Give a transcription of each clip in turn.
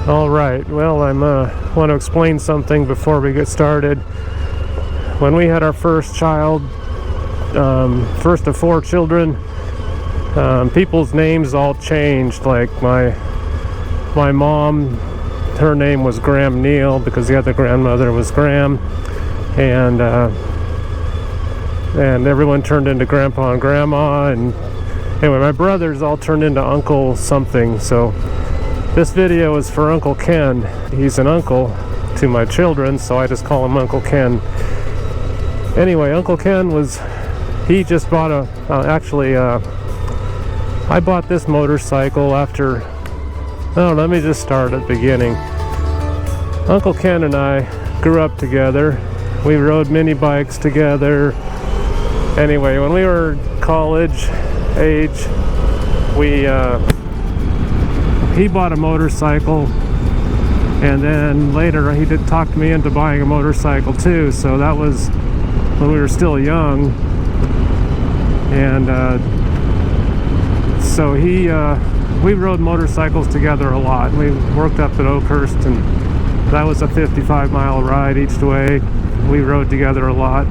All right, well, I want to explain something before we get started. When we had our first child, first of 4 children, people's names all changed. Like my mom, her name was Graham Neal because the other grandmother was Graham, and everyone turned into Grandpa and Grandma, and anyway, my brothers all turned into Uncle something. So this video is for Uncle Ken. He's an uncle to my children, so I just call him Uncle Ken. Anyway, Uncle Ken he just bought I bought this motorcycle after, let me just start at the beginning. Uncle Ken and I grew up together. We rode mini bikes together. Anyway, when we were college age, he bought a motorcycle, and then later he did talk me into buying a motorcycle too. So that was when we were still young, and so we rode motorcycles together a lot. We worked up at Oakhurst, and that was a 55-mile ride each way. We rode together a lot.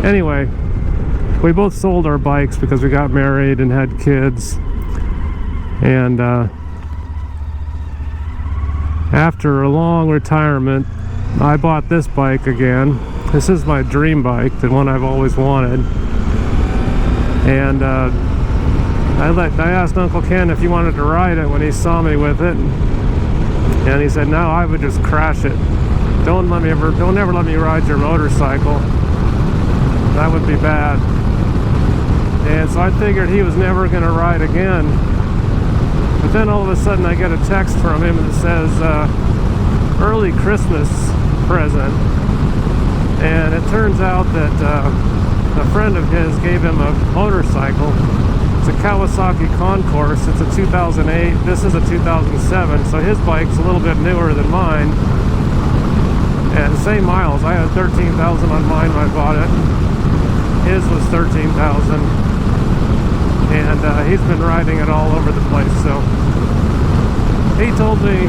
Anyway, we both sold our bikes because we got married and had kids. And after a long retirement, I bought this bike again. This is my dream bike, the one I've always wanted. And I asked Uncle Ken if he wanted to ride it when he saw me with it, and he said, "No, I would just crash it. Don't ever let me ride your motorcycle. That would be bad." And so I figured he was never going to ride again. But then all of a sudden I get a text from him that says, early Christmas present. And it turns out that a friend of his gave him a motorcycle. It's a Kawasaki Concourse. It's a 2008. This is a 2007. So his bike's a little bit newer than mine. And same miles. I had 13,000 on mine when I bought it. His was 13,000. And he's been riding it all over the place. So he told me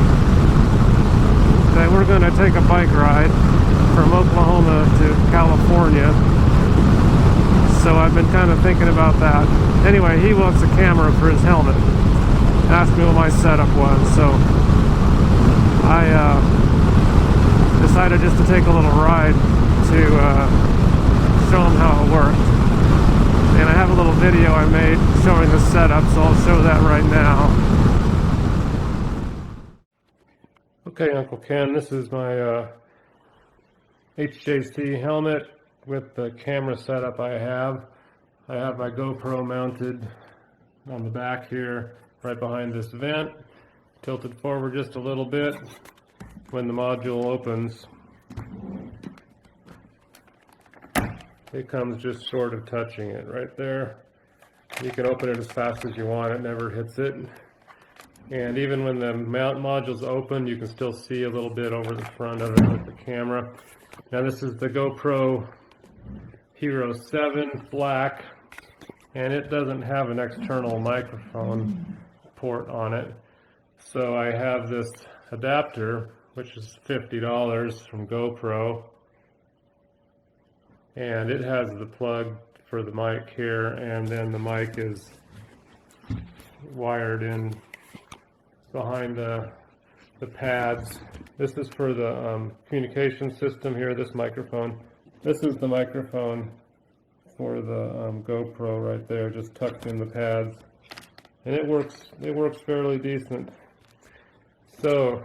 that we're going to take a bike ride from Oklahoma to California. So I've been kind of thinking about that. Anyway, he wants a camera for his helmet. Asked me what my setup was. So I decided just to take a little ride to show him how it worked. And I have a little video I made showing the setup, so I'll show that right now. Okay, Uncle Ken, this is my HJC helmet with the camera setup I have. I have my GoPro mounted on the back here, right behind this vent, tilted forward just a little bit. When the module opens, it comes just short of touching it right there. You can open it as fast as you want, it never hits it. And even when the mount module's open, you can still see a little bit over the front of it with the camera. Now this is the GoPro Hero 7 black, and it doesn't have an external microphone port on it. So I have this adapter, which is $50 from GoPro. And it has the plug for the mic here, and then the mic is wired in behind the pads. This is for the communication system here, this microphone. This is the microphone for the GoPro right there, just tucked in the pads. And it works fairly decent. So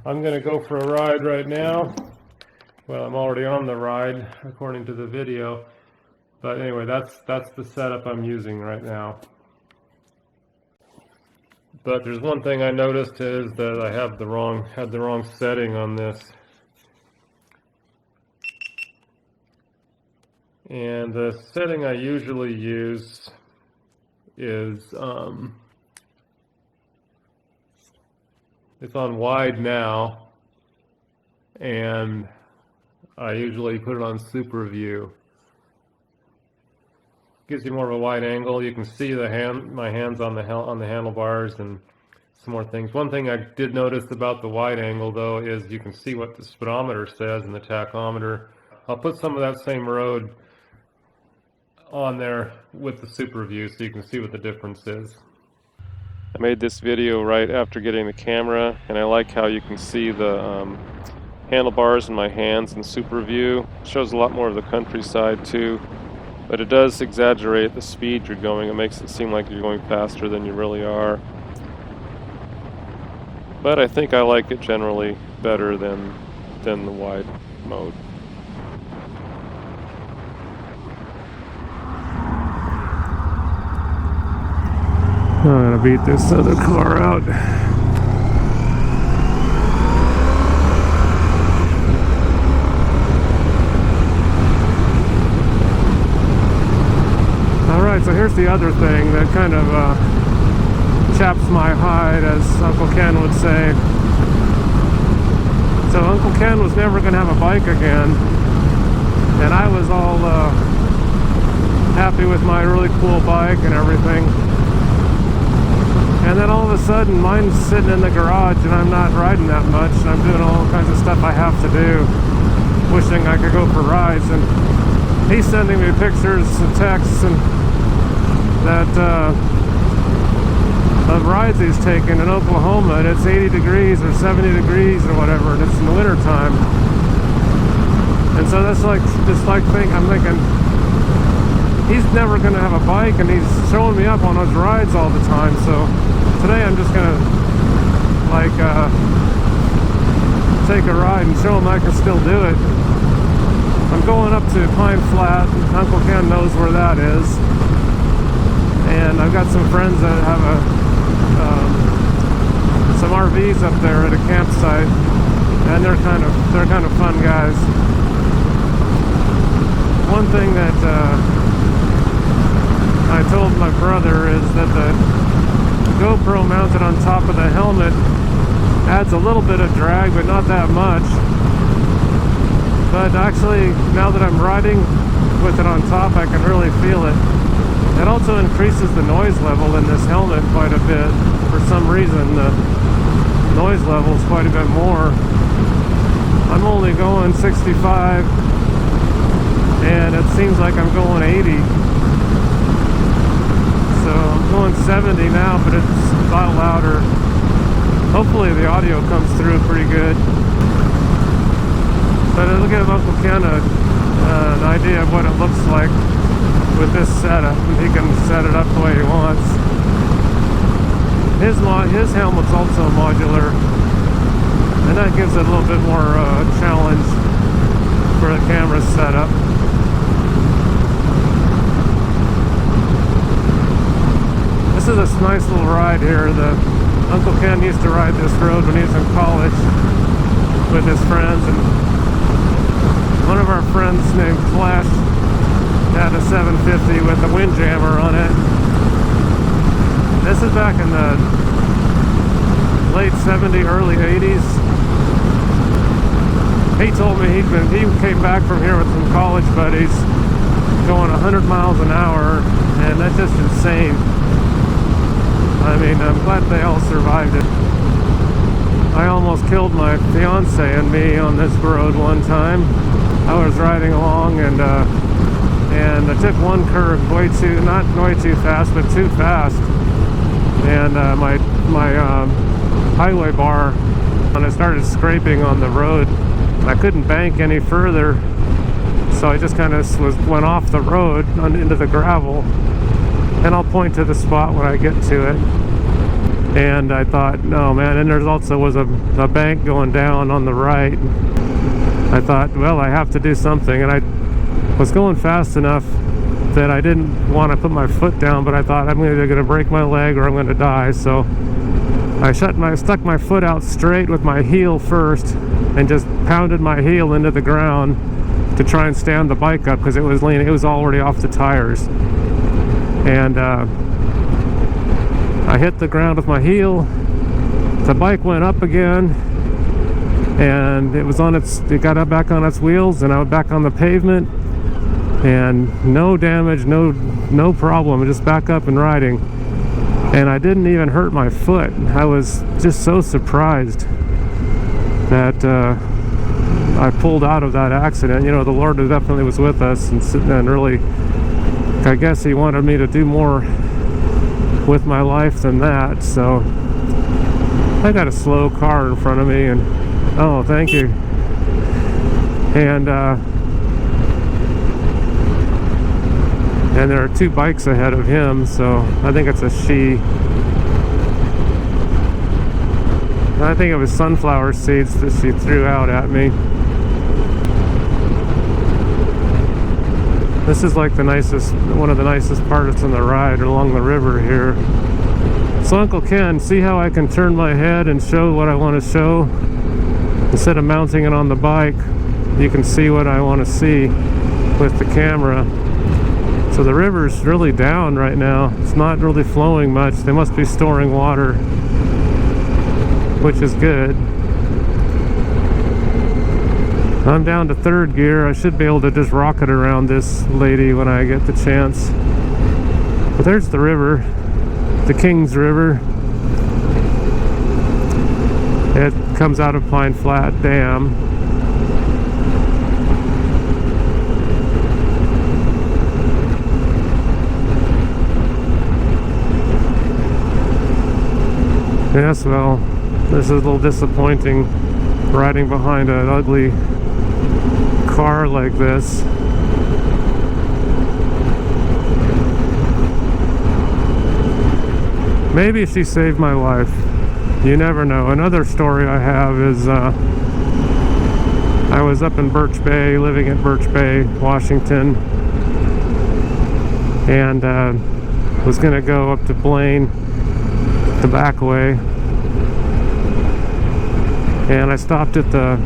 I'm going to go for a ride right now. Well, I'm already on the ride, according to the video. But anyway, that's the setup I'm using right now. But there's one thing I noticed is that I had the wrong setting on this. And the setting I usually use is it's on wide now, and I usually put it on super view. Gives you more of a wide angle. You can see my hands on the handlebars, and some more things. One thing I did notice about the wide angle though is you can see what the speedometer says and the tachometer. I'll put some of that same road on there with the super view so you can see what the difference is. I made this video right after getting the camera, and I like how you can see the handlebars in my hands in super view. It shows a lot more of the countryside too, but it does exaggerate the speed you're going. It makes it seem like you're going faster than you really are. But I think I like it generally better than the wide mode. I'm gonna beat this other car out. Alright, so here's the other thing that kind of chaps my hide, as Uncle Ken would say. So Uncle Ken was never gonna have a bike again, and I was all happy with my really cool bike and everything. And then all of a sudden, mine's sitting in the garage and I'm not riding that much. I'm doing all kinds of stuff I have to do, wishing I could go for rides. And he's sending me pictures and texts and that of rides he's taken in Oklahoma, and it's 80 degrees or 70 degrees or whatever, and it's in the winter time. And so that's like, I'm thinking, he's never going to have a bike, and he's showing me up on those rides all the time. So today I'm just going to take a ride and show him I can still do it. I'm going up to Pine Flat. Uncle Ken knows where that is, and I've got some friends that have some RVs up there at a campsite, and they're kind of fun guys. One thing that I told my brother is that the GoPro mounted on top of the helmet adds a little bit of drag, but not that much. But actually, now that I'm riding with it on top, I can really feel it. It also increases the noise level in this helmet quite a bit. For some reason, the noise level is quite a bit more. I'm only going 65, and it seems like I'm going 80. So I'm going 70 now, but it's a lot louder. Hopefully the audio comes through pretty good. But it'll give Uncle Ken an idea of what it looks like with this setup. He can set it up the way he wants. His helmet's also modular, and that gives it a little bit more challenge for the camera setup. This is a nice little ride here. Uncle Ken used to ride this road when he was in college with his friends, and one of our friends named Flash had a 750 with a windjammer on it. This is back in the late 70s, early 80s. He told me he came back from here with some college buddies going 100 miles an hour, and that's just insane. I mean, I'm glad they all survived it. I almost killed my fiance and me on this road one time. I was riding along, and I took one curve not way too fast, but too fast. And my highway bar, when I started scraping on the road, I couldn't bank any further, so I just kind of went off the road into the gravel. And I'll point to the spot when I get to it. And I thought, no man, and there also was a bank going down on the right. I thought, well, I have to do something, and I was going fast enough that I didn't want to put my foot down, but I thought I'm either going to break my leg or I'm going to die. So I stuck my foot out straight with my heel first and just pounded my heel into the ground to try and stand the bike up, because it was leaning, it was already off the tires. And I hit the ground with my heel. The bike went up again, and it got up back on its wheels, and I was back on the pavement, and no damage, no problem, just back up and riding. and I didn't even hurt my foot. I was just so surprised that I pulled out of that accident. You know, the Lord definitely was with us, and really, I guess He wanted me to do more with my life than that. So I got a slow car in front of me, and oh, thank you. And there are two bikes ahead of him, so I think it's a she. I think it was sunflower seeds that she threw out at me. This is like one of the nicest parts in the ride along the river here. So Uncle Ken, see how I can turn my head and show what I want to show? Instead of mounting it on the bike, you can see what I want to see with the camera. So the river's really down right now. It's not really flowing much. They must be storing water, which is good. I'm down to third gear. I should be able to just rocket around this lady when I get the chance. But there's the river, the Kings River. It comes out of Pine Flat Dam. Yes, well, this is a little disappointing riding behind an ugly car like this. Maybe she saved my life. You never know. Another story I have is I was up in Birch Bay, living in Birch Bay, Washington, and was going to go up to Blaine the back way, and I stopped at the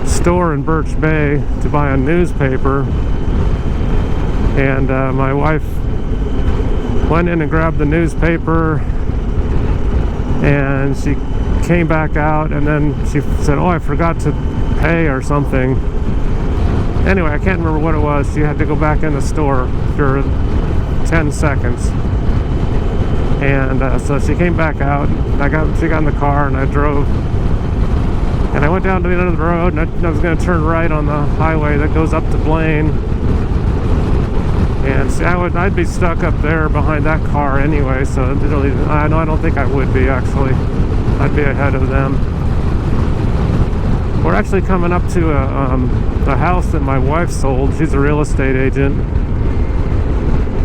store in Birch Bay to buy a newspaper, and my wife went in and grabbed the newspaper, and she came back out, and then she said, oh, I forgot to pay or something. Anyway, I can't remember what it was. She had to go back in the store for 10 seconds. And so she came back out. She got in the car, and I drove. And I went down to the end of the road, and I was going to turn right on the highway that goes up to Blaine. And see, I'd be stuck up there behind that car anyway. So really, I don't think I would be, actually. I'd be ahead of them. We're actually coming up to a house that my wife sold. She's a real estate agent.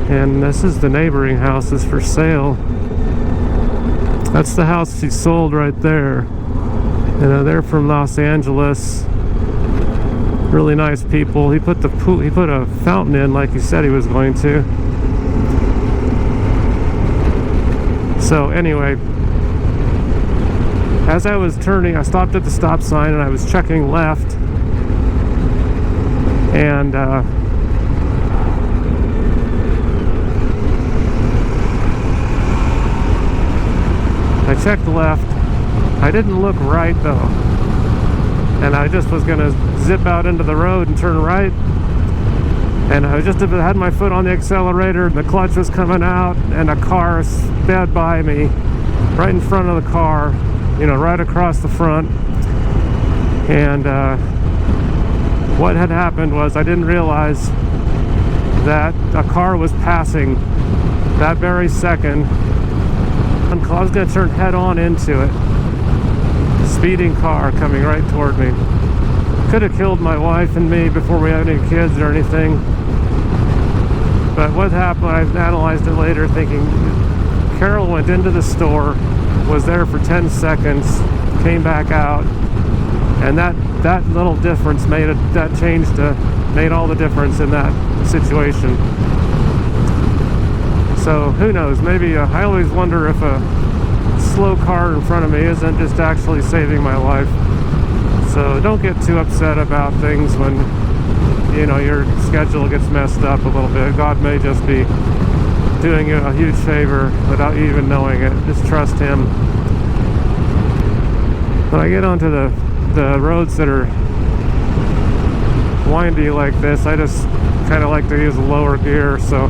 And this is the neighboring house is for sale. That's the house she sold right there. And they're from Los Angeles. Really nice people. He put a fountain in like he said he was going to. So anyway, as I was turning, I stopped at the stop sign and I was checking left. And I checked left. I didn't look right though, and I just was gonna zip out into the road and turn right, and I just had my foot on the accelerator, and the clutch was coming out, and a car sped by me right in front of the car, you know, right across the front. And what had happened was I didn't realize that a car was passing that very second. I was going to turn head on into it. Speeding car coming right toward me. Could have killed my wife and me before we had any kids or anything. But what happened, I've analyzed it later thinking Carol went into the store, was there for 10 seconds, came back out, and that little difference made all the difference in that situation. So who knows, maybe I always wonder if a slow car in front of me isn't just actually saving my life. So don't get too upset about things when, you know, your schedule gets messed up a little bit. God may just be doing you a huge favor without you even knowing it. Just trust Him. When I get onto the roads that are windy like this, I just kind of like to use a lower gear, so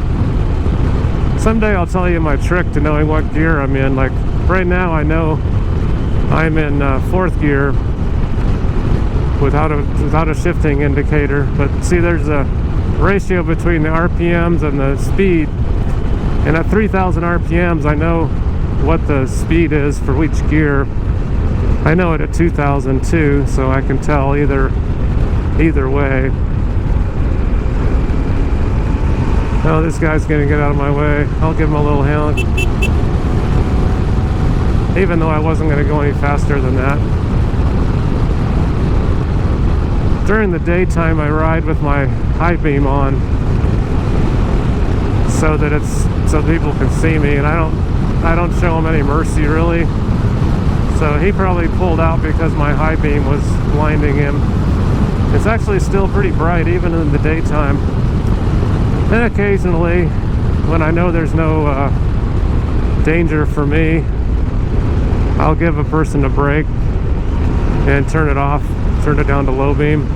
Someday I'll tell you my trick to knowing what gear I'm in. Like right now I know I'm in 4th gear without a shifting indicator, but see, there's a ratio between the RPMs and the speed, and at 3,000 RPMs I know what the speed is for each gear. I know it at 2,000 too, so I can tell either way. Oh, this guy's gonna get out of my way. I'll give him a little hand, even though I wasn't gonna go any faster than that. During the daytime I ride with my high beam on so people can see me, and I don't show him any mercy really. So he probably pulled out because my high beam was blinding him. It's actually still pretty bright even in the daytime. And occasionally, when I know there's no danger for me, I'll give a person a break and turn it off, turn it down to low beam.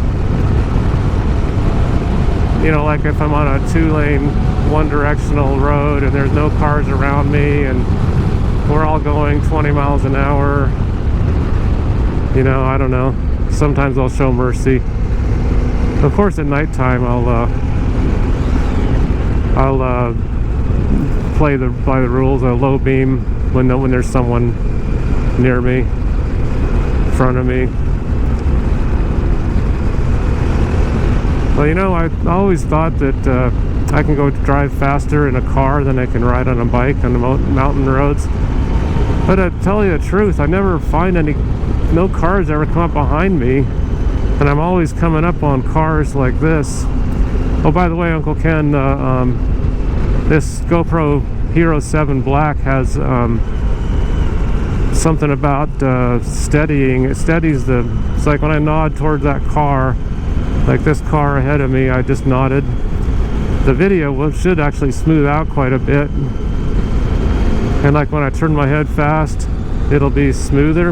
You know, like if I'm on a 2-lane, one-directional road and there's no cars around me and we're all going 20 miles an hour, you know, I don't know. Sometimes I'll show mercy. Of course, at nighttime I'll play by the rules. A low beam when there's someone near me, in front of me. Well, you know, I always thought that I can go drive faster in a car than I can ride on a bike on the mountain roads. But to tell you the truth, I never find no cars ever come up behind me, and I'm always coming up on cars like this. Oh, by the way, Uncle Ken, this GoPro Hero 7 Black has something about steadying. It steadies it's like when I nod towards that car, like this car ahead of me, I just nodded. The video should actually smooth out quite a bit. And like when I turn my head fast, it'll be smoother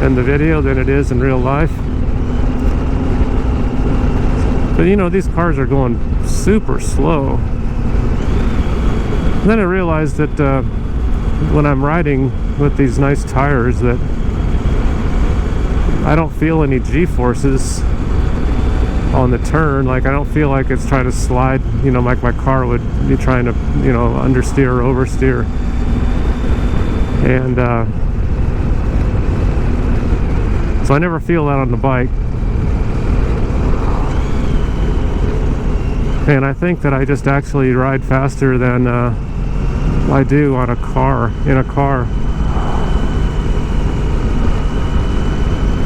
in the video than it is in real life. But you know, these cars are going super slow. And then I realized that when I'm riding with these nice tires that I don't feel any G-forces on the turn. Like I don't feel like it's trying to slide, you know, like my car would be trying to, you know, understeer or oversteer. And so I never feel that on the bike. And I think that I just actually ride faster than I do on in a car.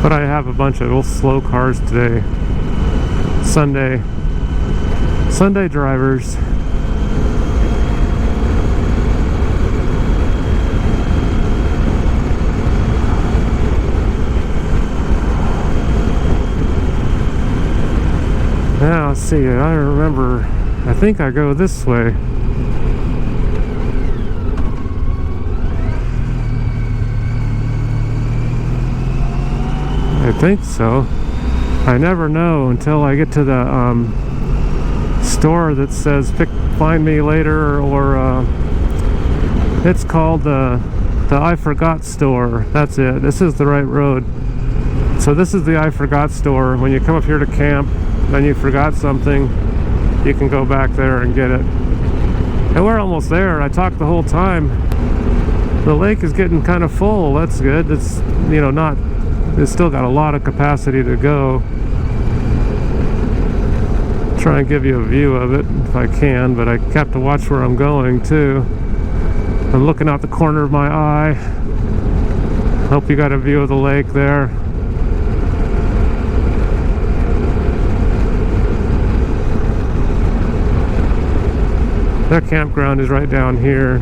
But I have a bunch of little slow cars today. Sunday drivers. Now, let's see, I remember, I think I go this way. I think so. I never know until I get to the store that says find me later, or it's called the I Forgot store. That's it. This is the right road. So this is the I Forgot store. When you come up here to camp and you forgot something, you can go back there and get it. And we're almost there. I talked the whole time. The lake is getting kind of full. That's good. It's, you know, it's still got a lot of capacity to go. Try and give you a view of it if I can, but I have to watch where I'm going too. I'm looking out the corner of my eye. Hope you got a view of the lake there. Their campground is right down here.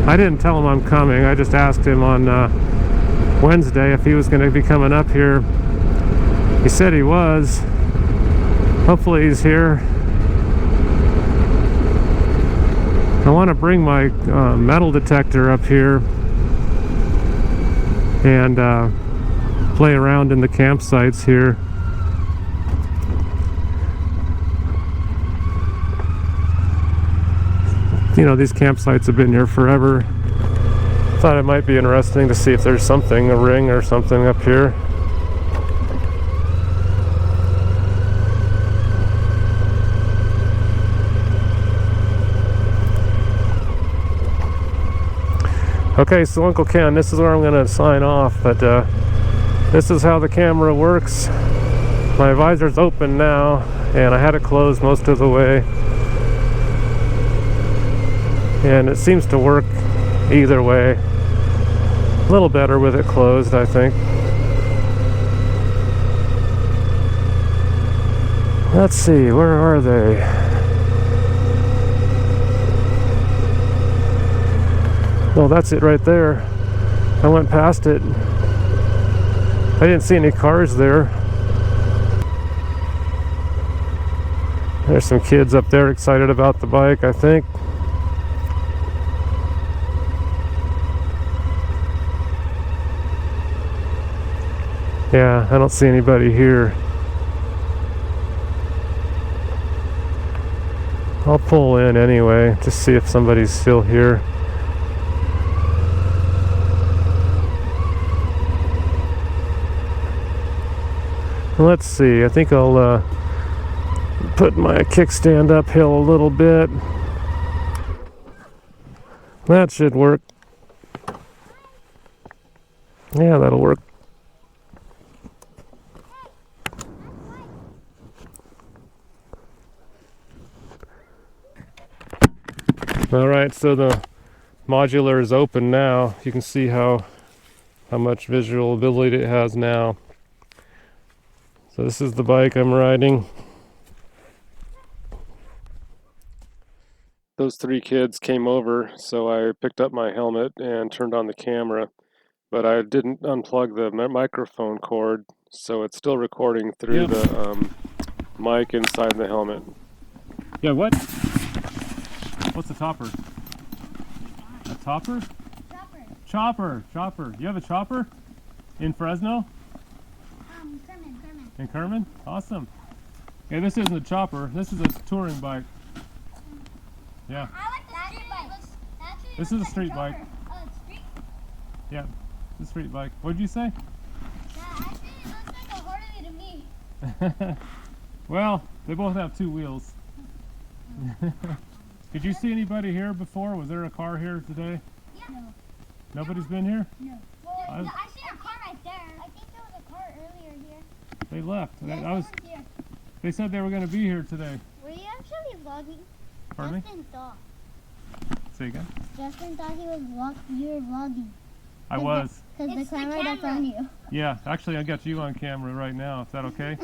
I didn't tell him I'm coming. I just asked him on Wednesday if he was going to be coming up here. He said he was. Hopefully he's here. I want to bring my metal detector up here and play around in the campsites here. You know, these campsites have been here forever. Thought it might be interesting to see if there's something, a ring or something up here. Okay, so Uncle Ken, this is where I'm going to sign off, but this is how the camera works. My visor's open now, and I had it closed most of the way. And it seems to work either way. A little better with it closed, I think. Let's see, where are they? Well, that's it right there. I went past it. I didn't see any cars there. There's some kids up there excited about the bike, I think. Yeah, I don't see anybody here. I'll pull in anyway, just see if somebody's still here. Let's see, I think I'll put my kickstand uphill a little bit. That should work. Yeah, that'll work. Alright, so the modular is open now. You can see how much visual ability it has now. So this is the bike I'm riding. Those three kids came over, so I picked up my helmet and turned on the camera, but I didn't unplug the microphone cord, so it's still recording through the mic inside the helmet. Yeah, what? What's a topper? A topper? Chopper. Chopper. You have a chopper? In Fresno? Kerman. In Kerman? Awesome. Yeah, this isn't a chopper. This is a touring bike. Yeah. I like the street bike. This is a street bike. Oh, it's street? Yeah, it's a street bike. What did you say? Yeah, actually it looks like a Harley to me. Well, they both have two wheels. Did you see anybody here before? Was there a car here today? Yeah. No. Nobody's been here? No. Well, I see a car right there. I think there was a car earlier here. They left. Yeah, here. They said they were going to be here today. Were you actually vlogging? Pardon me? Justin thought. Say again? Justin thought you were vlogging. I was. Because the camera that's on you. Yeah, actually I got you on camera right now. Is that okay?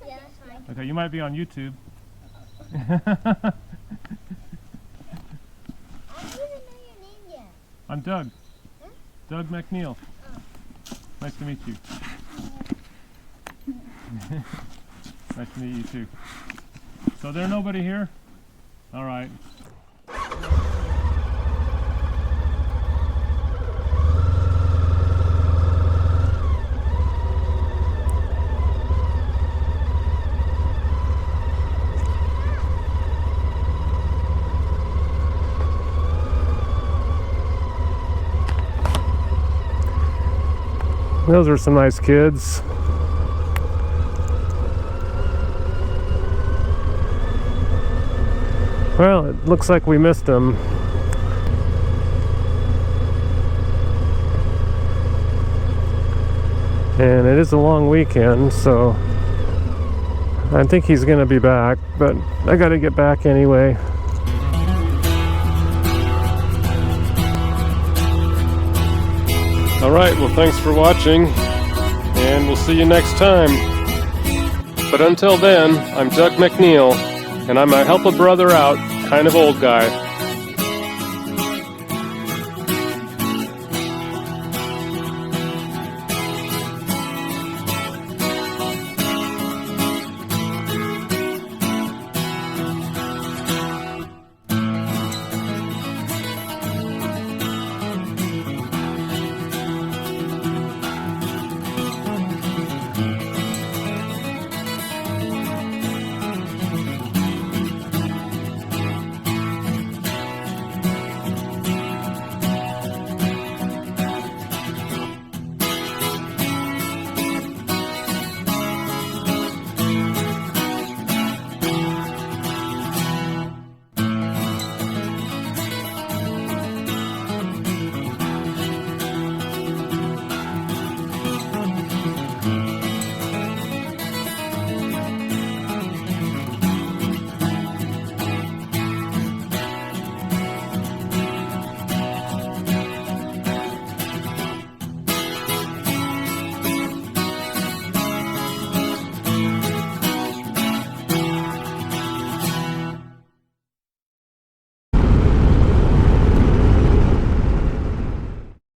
Yeah, that's fine. Okay, you might be on YouTube. I don't even know your name yet. I'm Doug. Huh? Doug McNeil. Oh. Nice to meet you. Nice to meet you too. So there's nobody here? All right. Those are some nice kids. Well, it looks like we missed them. And it is a long weekend, so I think he's gonna be back, but I gotta get back anyway. Alright, well thanks for watching, and we'll see you next time. But until then, I'm Doug McNeil, and I'm a help a brother out kind of old guy.